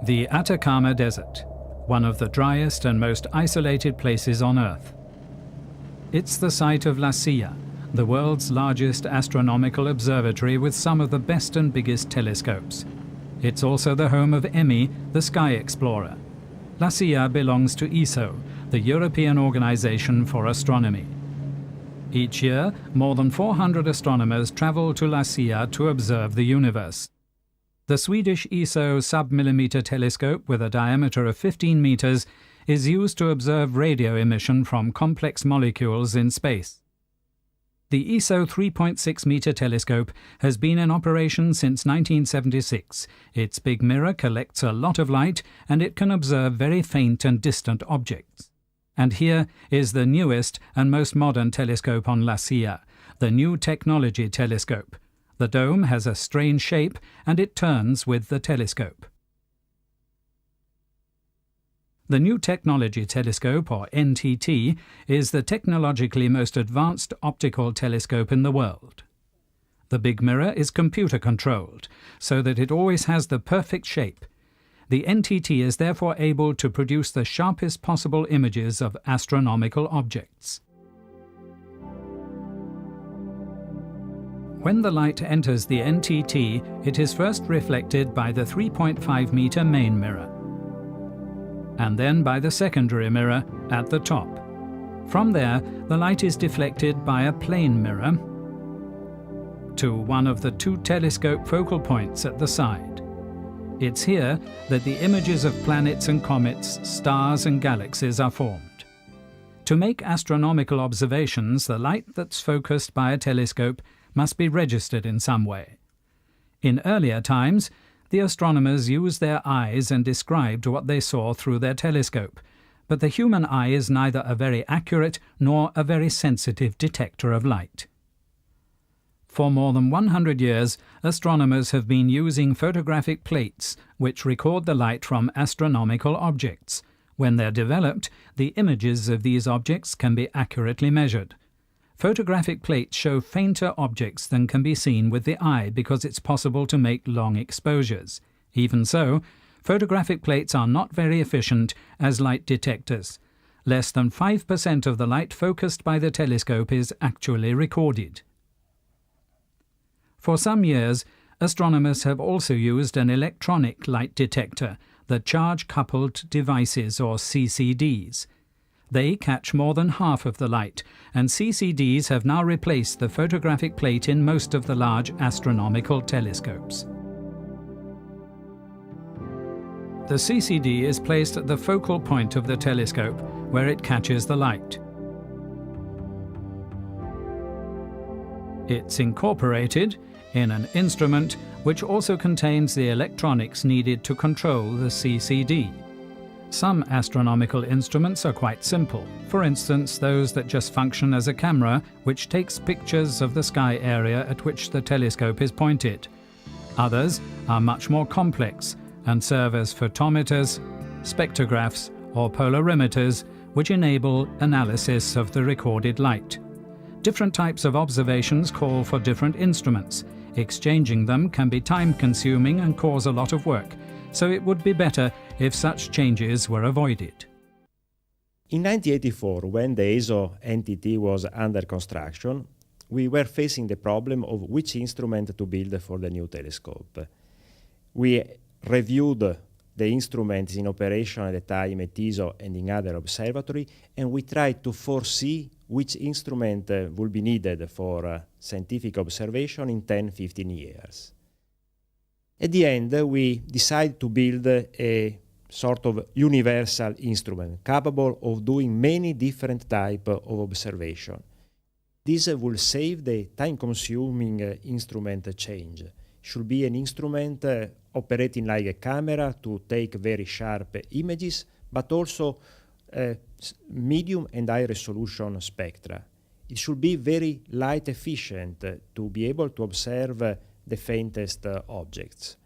The Atacama Desert, one of the driest and most isolated places on Earth. It's the site of La Silla, the world's largest astronomical observatory with some of the best and biggest telescopes. It's also the home of EMMI, the Sky Explorer. La Silla belongs to ESO, the European Organization for Astronomy. Each year, more than 400 astronomers travel to La Silla to observe the universe. The Swedish ESO sub-millimeter telescope with a diameter of 15 meters is used to observe radio emission from complex molecules in space. The ESO 3.6-meter telescope has been in operation since 1976. Its big mirror collects a lot of light and it can observe very faint and distant objects. And here is the newest and most modern telescope on La Silla, the New Technology Telescope. The dome has a strange shape and it turns with the telescope. The New Technology Telescope, or NTT, is the technologically most advanced optical telescope in the world. The big mirror is computer-controlled, so that it always has the perfect shape. The NTT is therefore able to produce the sharpest possible images of astronomical objects. When the light enters the NTT, it is first reflected by the 3.5-meter main mirror, and then by the secondary mirror at the top. From there, the light is deflected by a plane mirror to one of the two telescope focal points at the side. It's here that the images of planets and comets, stars and galaxies are formed. To make astronomical observations, the light that's focused by a telescope must be registered in some way. In earlier times, the astronomers used their eyes and described what they saw through their telescope, but the human eye is neither a very accurate nor a very sensitive detector of light. For more than 100 years, astronomers have been using photographic plates which record the light from astronomical objects. When they're developed, the images of these objects can be accurately measured. Photographic plates show fainter objects than can be seen with the eye because it's possible to make long exposures. Even so, photographic plates are not very efficient as light detectors. Less than 5% of the light focused by the telescope is actually recorded. For some years, astronomers have also used an electronic light detector, the charge-coupled devices or CCDs. They catch more than half of the light, and CCDs have now replaced the photographic plate in most of the large astronomical telescopes. The CCD is placed at the focal point of the telescope, where it catches the light. It's incorporated in an instrument which also contains the electronics needed to control the CCD. Some astronomical instruments are quite simple, for instance those that just function as a camera which takes pictures of the sky area at which the telescope is pointed. Others are much more complex and serve as photometers, spectrographs or polarimeters which enable analysis of the recorded light. Different types of observations call for different instruments. Exchanging them can be time-consuming and cause a lot of work, so it would be better if such changes were avoided. In 1984, when the ESO NTT was under construction, we were facing the problem of which instrument to build for the new telescope. We reviewed the instruments in operation at the time at ESO and in other observatories, and we tried to foresee which instrument would be needed for scientific observation in 10-15 years. At the end, we decided to build a sort of universal instrument capable of doing many different types of observation. This will save the time-consuming instrument change. It should be an instrument operating like a camera to take very sharp images, but also medium and high resolution spectra. It should be very light efficient to be able to observe the faintest objects.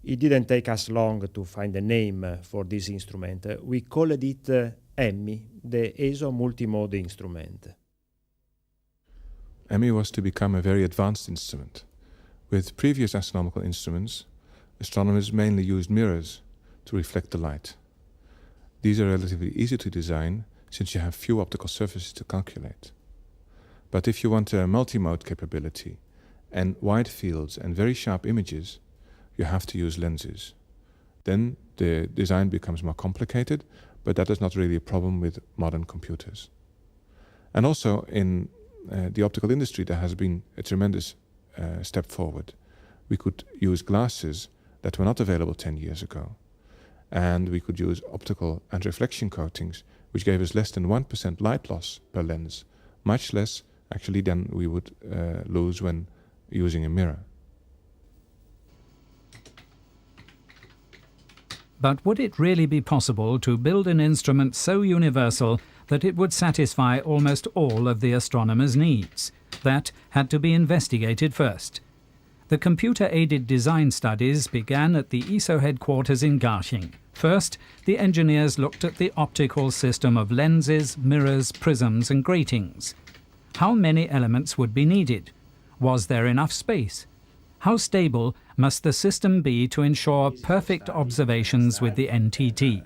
It didn't take us long to find a name for this instrument. We called it EMMI, the ESO multimode instrument. EMMI was to become a very advanced instrument. With previous astronomical instruments, astronomers mainly used mirrors to reflect the light. These are relatively easy to design since you have few optical surfaces to calculate. But if you want a multi-mode capability and wide fields and very sharp images, you have to use lenses. Then the design becomes more complicated, but that is not really a problem with modern computers. And also in the optical industry there has been a tremendous step forward. We could use glasses that were not available 10 years ago. And we could use optical and reflection coatings, which gave us less than 1% light loss per lens, much less actually than we would lose when using a mirror. But would it really be possible to build an instrument so universal that it would satisfy almost all of the astronomer's needs? That had to be investigated first. The computer-aided design studies began at the ESO headquarters in Garching. First, the engineers looked at the optical system of lenses, mirrors, prisms and gratings. How many elements would be needed? Was there enough space? How stable must the system be to ensure perfect observations with the NTT?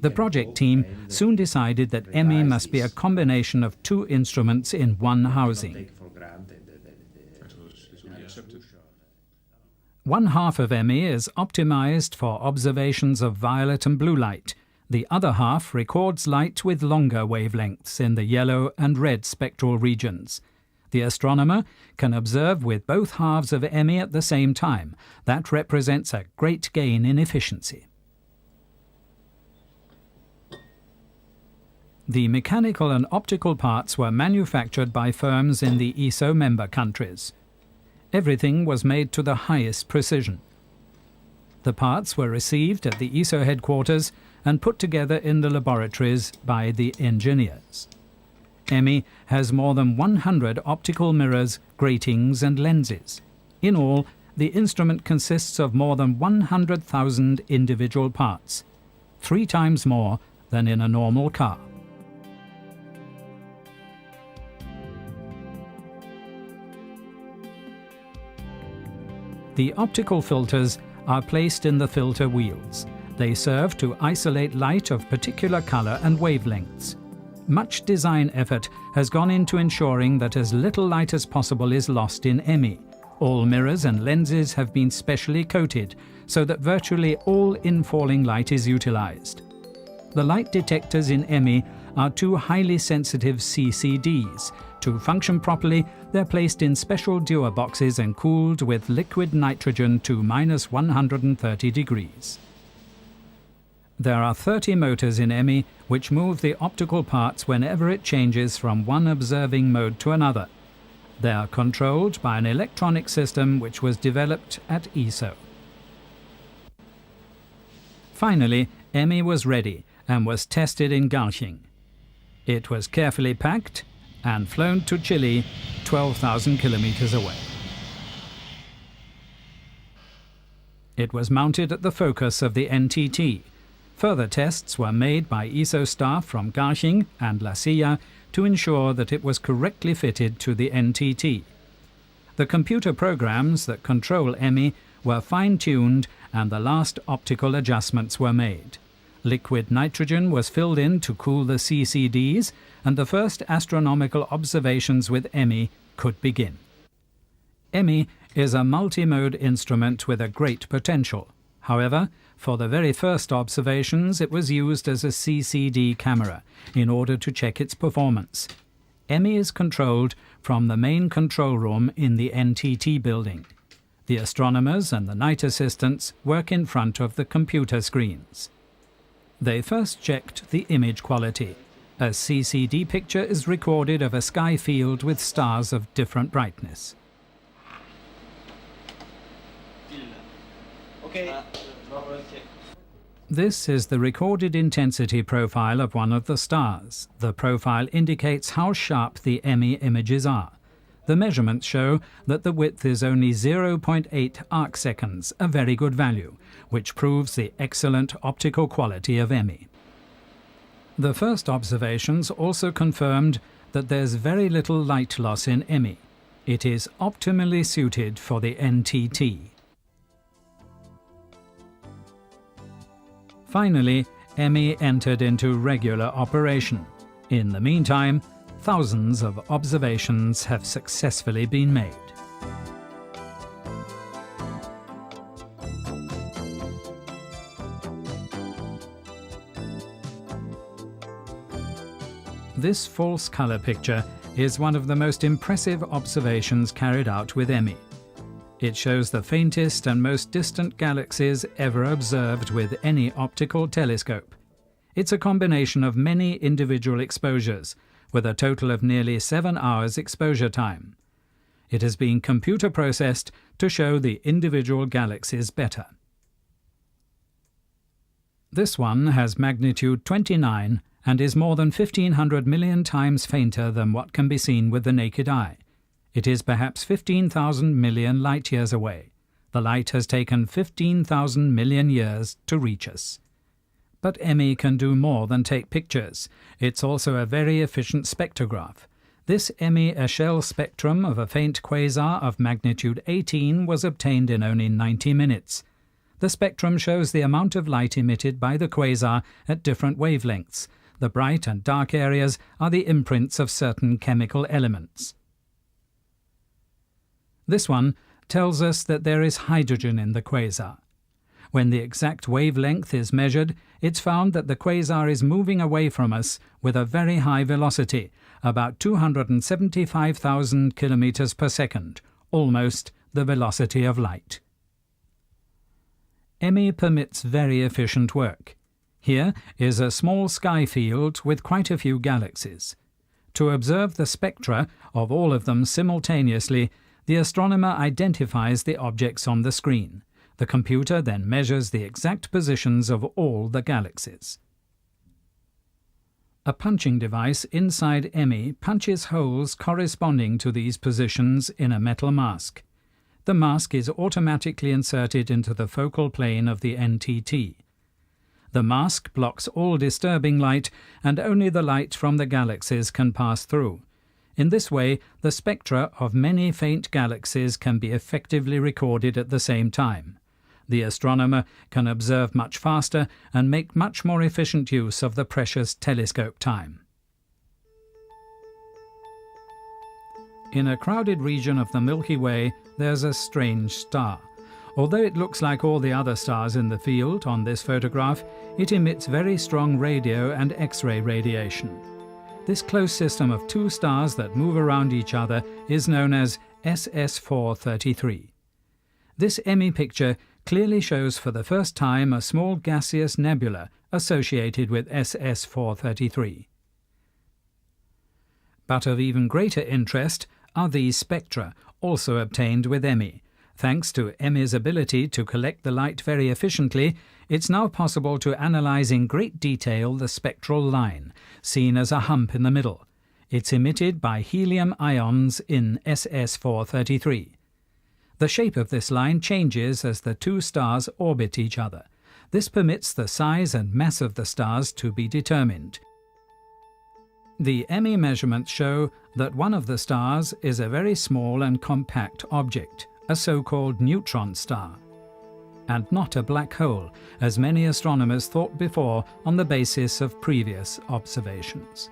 The project team soon decided that EMMI must be a combination of two instruments in one housing. One half of EMMI is optimized for observations of violet and blue light. The other half records light with longer wavelengths in the yellow and red spectral regions. The astronomer can observe with both halves of EMMI at the same time. That represents a great gain in efficiency. The mechanical and optical parts were manufactured by firms in the ESO member countries. Everything was made to the highest precision. The parts were received at the ESO headquarters and put together in the laboratories by the engineers. EMMI has more than 100 optical mirrors, gratings and lenses. In all, the instrument consists of more than 100,000 individual parts, 3 times more than in a normal car. The optical filters are placed in the filter wheels. They serve to isolate light of particular color and wavelengths. Much design effort has gone into ensuring that as little light as possible is lost in EMMI. All mirrors and lenses have been specially coated so that virtually all infalling light is utilized. The light detectors in EMMI are 2 highly sensitive CCDs. To function properly, they're placed in special Dewar boxes and cooled with liquid nitrogen to -130 degrees. There are 30 motors in EMMI which move the optical parts whenever it changes from one observing mode to another. They are controlled by an electronic system which was developed at ESO. Finally, EMMI was ready and was tested in Garching. It was carefully packed and flown to Chile, 12,000 kilometers away. It was mounted at the focus of the NTT. Further tests were made by ESO staff from Garching and La Silla to ensure that it was correctly fitted to the NTT. The computer programs that control EMMI were fine-tuned and the last optical adjustments were made. Liquid nitrogen was filled in to cool the CCDs, and the first astronomical observations with EMMI could begin. EMMI is a multi-mode instrument with a great potential. However, for the very first observations it was used as a CCD camera in order to check its performance. EMMI is controlled from the main control room in the NTT building. The astronomers and the night assistants work in front of the computer screens. They first checked the image quality. A CCD picture is recorded of a sky field with stars of different brightness. This is the recorded intensity profile of one of the stars. The profile indicates how sharp the EMMI images are. The measurements show that the width is only 0.8 arcseconds, a very good value, which proves the excellent optical quality of EMMI. The first observations also confirmed that there's very little light loss in EMMI. It is optimally suited for the NTT. Finally, EMMI entered into regular operation. In the meantime, thousands of observations have successfully been made. This false color picture is one of the most impressive observations carried out with EMMI. It shows the faintest and most distant galaxies ever observed with any optical telescope. It's a combination of many individual exposures, with a total of nearly 7 hours exposure time. It has been computer processed to show the individual galaxies better. This one has magnitude 29 and is more than 1,500 million times fainter than what can be seen with the naked eye. It is perhaps 15,000 million light-years away. The light has taken 15,000 million years to reach us. But EMMI can do more than take pictures. It's also a very efficient spectrograph. This EMMI Echelle spectrum of a faint quasar of magnitude 18 was obtained in only 90 minutes. The spectrum shows the amount of light emitted by the quasar at different wavelengths. The bright and dark areas are the imprints of certain chemical elements. This one tells us that there is hydrogen in the quasar. When the exact wavelength is measured, it's found that the quasar is moving away from us with a very high velocity, about 275,000 kilometers per second, almost the velocity of light. EMMI permits very efficient work. Here is a small sky field with quite a few galaxies. To observe the spectra of all of them simultaneously, the astronomer identifies the objects on the screen. The computer then measures the exact positions of all the galaxies. A punching device inside EMMI punches holes corresponding to these positions in a metal mask. The mask is automatically inserted into the focal plane of the NTT. The mask blocks all disturbing light, and only the light from the galaxies can pass through. In this way, the spectra of many faint galaxies can be effectively recorded at the same time. The astronomer can observe much faster and make much more efficient use of the precious telescope time. In a crowded region of the Milky Way, there's a strange star. Although it looks like all the other stars in the field on this photograph, it emits very strong radio and X-ray radiation. This close system of two stars that move around each other is known as SS433. This EMMI picture clearly shows for the first time a small gaseous nebula associated with SS433. But of even greater interest are these spectra, also obtained with EMMI. Thanks to EMMI's ability to collect the light very efficiently, it's now possible to analyze in great detail the spectral line, seen as a hump in the middle. It's emitted by helium ions in SS433. The shape of this line changes as the two stars orbit each other. This permits the size and mass of the stars to be determined. The EMMI measurements show that one of the stars is a very small and compact object, a so-called neutron star, and not a black hole, as many astronomers thought before on the basis of previous observations.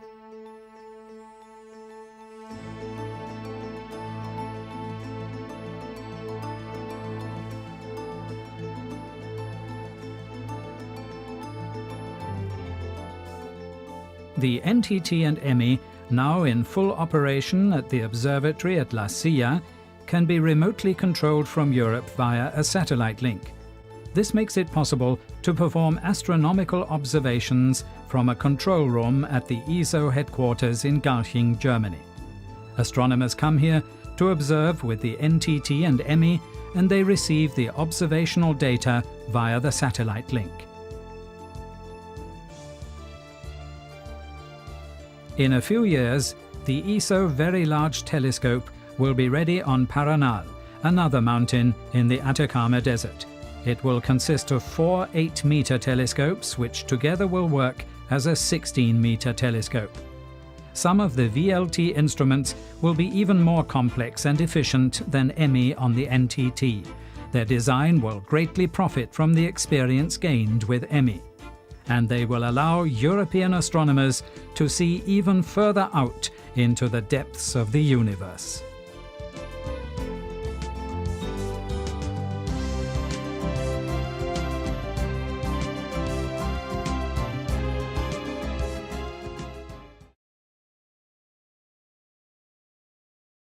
The NTT and EMMI, now in full operation at the observatory at La Silla, can be remotely controlled from Europe via a satellite link. This makes it possible to perform astronomical observations from a control room at the ESO headquarters in Garching, Germany. Astronomers come here to observe with the NTT and EMMI, and they receive the observational data via the satellite link. In a few years, the ESO Very Large Telescope will be ready on Paranal, another mountain in the Atacama Desert. It will consist of 4 8-meter telescopes, which together will work as a 16-meter telescope. Some of the VLT instruments will be even more complex and efficient than EMMI on the NTT. Their design will greatly profit from the experience gained with EMMI. and they will allow European astronomers to see even further out into the depths of the universe.